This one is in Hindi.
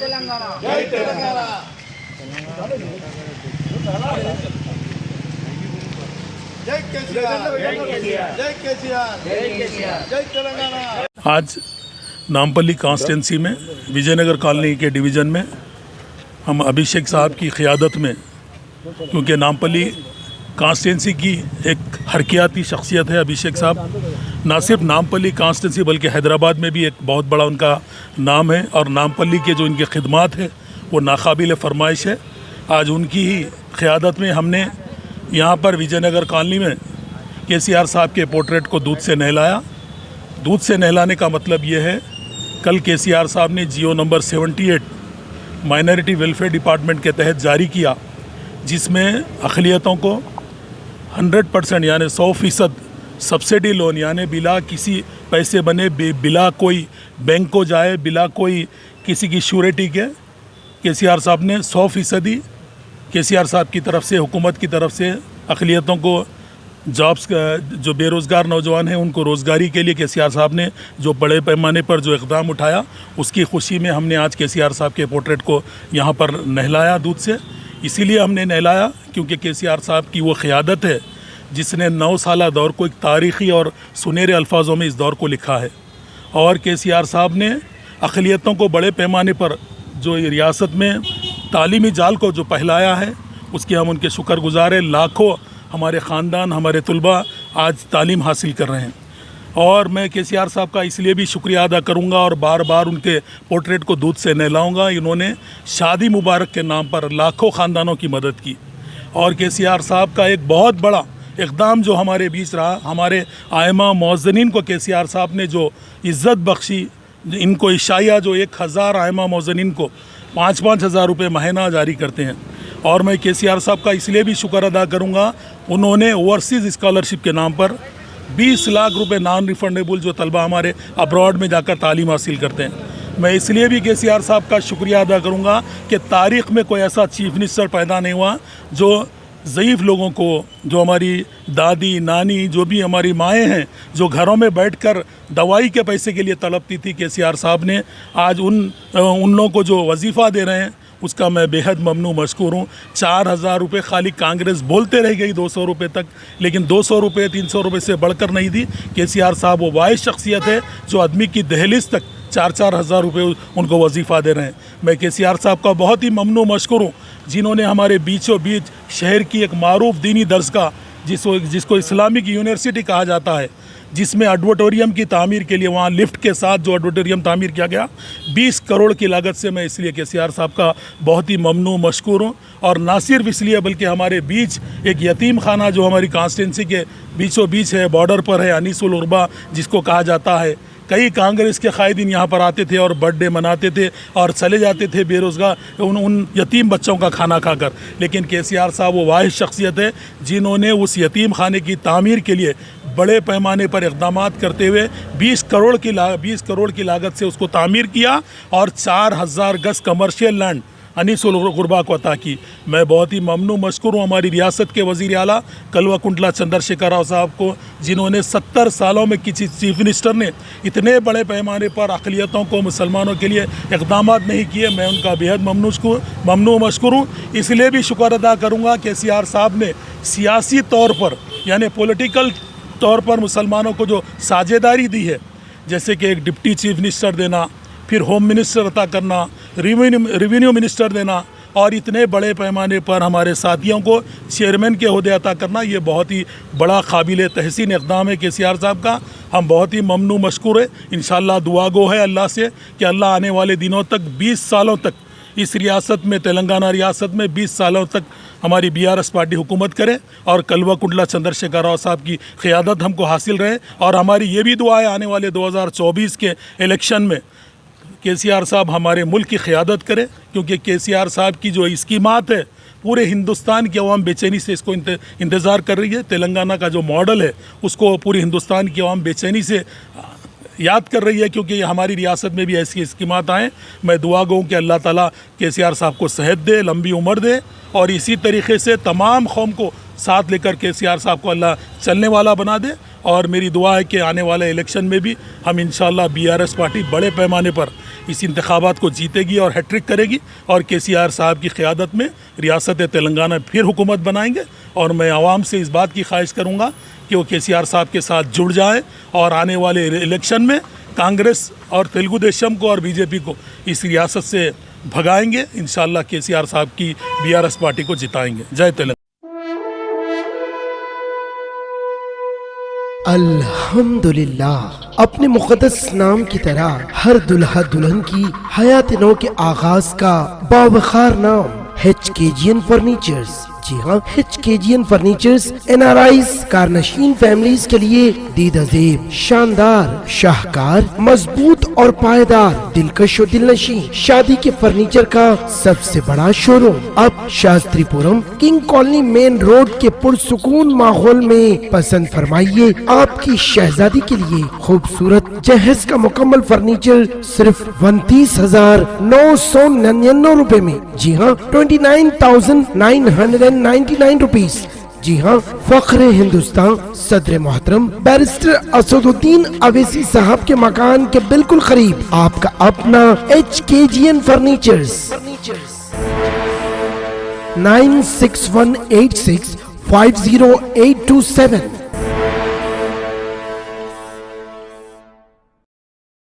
తెలంగాణ జై తెలంగాణ జై కేసీఆర్ జై కేసీఆర్ జై కేసీఆర్ జై కేసీఆర్ జై తెలంగాణ। आज नामपल्ली कॉन्स्टिटेंसी में विजयनगर कॉलोनी के डिवीज़न में हम अभिषेक साहब की क़ियादत में, क्योंकि नामपल्ली कॉन्स्टिटेंसी की एक हरकियाती शख्सियत है अभिषेक साहब, ना सिर्फ नामपल्ली कॉन्स्टिटेंसी बल्कि हैदराबाद में भी एक बहुत बड़ा उनका नाम है और नामपल्ली के जो इनके खिदमात है वो नाकाबिल फरमाइश है। आज उनकी ही क़ियादत में हमने यहाँ पर विजयनगर कॉलोनी में केसीआर साहब के पोर्ट्रेट को दूध से नहलाया। दूध से नहलाने का मतलब ये है, कल केसीआर साहब ने जियो नंबर 78 माइनॉरिटी वेलफेयर डिपार्टमेंट के तहत जारी किया, जिसमें अक़लियतों को 100% यानी 100% सब्सिडी लोन यानी बिला किसी पैसे बने, बिला कोई बैंक को जाए, बिला कोई किसी की श्योरिटी के, केसीआर साहब ने 100% केसीआर साहब की तरफ से, हुकूमत की तरफ से अक़लियतों को जॉब्स, जो बेरोज़गार नौजवान हैं उनको रोज़गारी के लिए केसीआर साहब ने जो बड़े पैमाने पर जो इक़दाम उठाया, उसकी खुशी में हमने आज केसीआर साहब के पोर्ट्रेट को यहाँ पर नहलाया दूध से। इसीलिए हमने नहलाया क्योंकि केसीआर साहब की वो क़ियादत है जिसने 9 साला दौर को एक तारीख़ी और सुनहरे अल्फाजों में इस दौर को लिखा है। और केसीआर साहब ने अक़लियतों को बड़े पैमाने पर जो रियासत में तालीमी जाल को जो फैलाया है, उसके हम उनके शुक्रगुज़ार हैं। लाखों हमारे ख़ानदान, हमारे तलबा आज तालीम हासिल कर रहे हैं और मैं केसीआर साहब का इसलिए भी शुक्रिया अदा करूंगा और बार बार उनके पोर्ट्रेट को दूध से नहलाऊंगा। इन्होंने शादी मुबारक के नाम पर लाखों ख़ानदानों की मदद की और केसीआर साहब का एक बहुत बड़ा इक़दाम जो हमारे बीच रहा, हमारे आइमा मौज़नीन को केसीआर साहब ने जो इज़्ज़त बख्शी, इनको इशाया जो 1000 आइमा मौज़नीन को 5-5 हज़ार रुपये महीना जारी करते हैं। और मैं केसीआर साहब का इसलिए भी शुक्र अदा करूंगा, उन्होंने ओवरसीज़ स्कॉलरशिप के नाम पर 20 लाख रुपए नॉन रिफंडेबल जो तलबा हमारे अब्रॉड में जाकर तालीम हासिल करते हैं, मैं इसलिए भी केसीआर साहब का शुक्रिया अदा करूंगा कि तारीख़ में कोई ऐसा चीफ मिनिस्टर पैदा नहीं हुआ जो ज़ईफ़ लोगों को, जो हमारी दादी नानी, जो भी हमारी माएँ हैं, जो घरों में बैठकर दवाई के पैसे के लिए तड़पती थी, केसीआर साहब ने आज उन लोगों को जो वजीफ़ा दे रहे हैं उसका मैं बेहद ममनू मशकूर हूँ। 4000 रुपये खाली कांग्रेस बोलते रह गई 200 रुपये तक, लेकिन 200 रुपये 300 रुपये से बढ़कर नहीं दी। केसीआर साहब वो वाहिद शख्सियत है जो आदमी की दहलीज तक 4-4 हज़ार रुपये उनको वजीफ़ा दे रहे हैं। मैं केसीआर साहब का बहुत ही ममनू मशकूर हूँ जिन्होंने हमारे बीचों बीच शहर की एक मारूफ दीनी दरसगाह जिसको इस्लामिक यूनिवर्सिटी कहा जाता है, जिसमें ऑडिटोरियम की तामीर के लिए वहाँ लिफ्ट के साथ जो ऑडिटोरियम तामीर किया गया 20 करोड़ की लागत से, मैं इसलिए केसीआर साहब का बहुत ही ममनू मशकूर हूँ। और ना सिर्फ इसलिए बल्कि हमारे बीच एक यतीम खाना जो हमारी कॉन्स्टिटेंसी के बीचों बीच है, बॉर्डर पर है, अनीसुल उर्बा जिसको कहा जाता है। कई कांग्रेस के कायदीन यहाँ पर आते थे और बर्थडे मनाते थे और चले जाते थे बेरोज़गार उन यतीम बच्चों का खाना खाकर, लेकिन केसीआर साहब वो वाहिद शख्सियत है जिन्होंने उस यतीम खाने की तामीर के लिए बड़े पैमाने पर इक़दाम करते हुए 20 करोड़ की लागत से उसको तामीर किया और 4000 गज कमर्शियल लैंड अनीसुल गुरबा को अता की। मैं बहुत ही ममनू मशकूर हूँ हमारी रियासत के वज़ीर आला कल्वाकुंटला चंद्रशेखर राव साहब को, जिन्होंने 70 सालों में किसी चीफ मिनिस्टर ने इतने बड़े पैमाने पर अक़लियतों को, मुसलमानों के लिए इक़दाम नहीं किए। मैं उनका बेहद ममनू मशकूर हूँ। इसलिए भी शुक्र अदा करूँगा केसीआर साहब ने सियासी तौर पर यानी पॉलिटिकल तौर पर मुसलमानों को जो साझेदारी दी है, जैसे कि एक डिप्टी चीफ मिनिस्टर देना, फिर होम मिनिस्टर अता करना, रेवेन्यू मिनिस्टर देना और इतने बड़े पैमाने पर हमारे साथियों को चेयरमैन के ओहदे अता करना, ये बहुत ही बड़ा काबिल तहसीन इक़दाम है केसीआर साहब का। हम बहुत ही ममनू मशकूर है। इंशाअल्लाह दुआ गो है अल्लाह से कि अल्लाह आने वाले दिनों तक 20 सालों तक इस रियासत में, तेलंगाना रियासत में 20 सालों तक हमारी BRS पार्टी हुकूमत करे और कल्वाकुंटला चंद्रशेखर राव साहब की क़ियादत हमको हासिल रहे। और हमारी ये भी दुआ है आने वाले 2024 के इलेक्शन में केसीआर साहब हमारे मुल्क की क़ियादत करे, क्योंकि केसीआर साहब की जो स्कीमात है पूरे हिंदुस्तान की अवाम बेचैनी से इसको इंतज़ार कर रही है। तेलंगाना का जो मॉडल है उसको पूरी हिंदुस्तान की अवाम बेचैनी से याद कर रही है, क्योंकि हमारी रियासत में भी ऐसी स्कीमात आएँ। मैं दुआ गो कि अल्लाह ताला केसीआर साहब को सेहत दे, लंबी उम्र दे और इसी तरीके से तमाम कौम को साथ लेकर केसीआर साहब को अल्लाह चलने वाला बना दे। और मेरी दुआ है कि आने वाले इलेक्शन में भी हम इंशाअल्लाह BRS पार्टी बड़े पैमाने पर इस इंतखाबात को जीतेगी और हैट्रिक करेगी और KCR साहब की क़यादत में रियासत तेलंगाना फिर हुकूमत बनाएंगे। और मैं आवाम से इस बात की ख्वाहिश करूँगा कि वो KCR साहब के साथ जुड़ जाए और आने वाले इलेक्शन में कांग्रेस और तेलुगु देशम को और BJP को इस रियासत से भगाएंगे। इंशाअल्लाह KCR साहब की BRS पार्टी को जिताएंगे। जय तेलंगाना। अल्हम्दुलिल्लाह, अपने मुक़द्दस नाम की तरह हर दुल्हा दुल्हन की हयात नौ के आगाज का बावखार नाम HKGN फर्नीचर्स। जी हाँ, HKGN फर्नीचर्स NRIs कारनशीन फैमिलीज के लिए दीदाजेब, शानदार, शाहकार, मजबूत और पायदार, दिलकश और दिलनशी शादी के फर्नीचर का सबसे बड़ा शोरूम अब Shastripuram king colony main road के पुरसुकून माहौल में पसंद फरमाइए। आपकी शहजादी के लिए खूबसूरत जहेज का मुकम्मल फर्नीचर सिर्फ 29,999 रुपए में। जी हाँ, 29,999 रुपीस। जी हाँ, फख्रे हिंदुस्तान सदर मोहतरम बैरिस्टर असदुद्दीन अवैसी साहब के मकान के बिल्कुल करीब आपका अपना HKGN फर्नीचर्स। 9618650827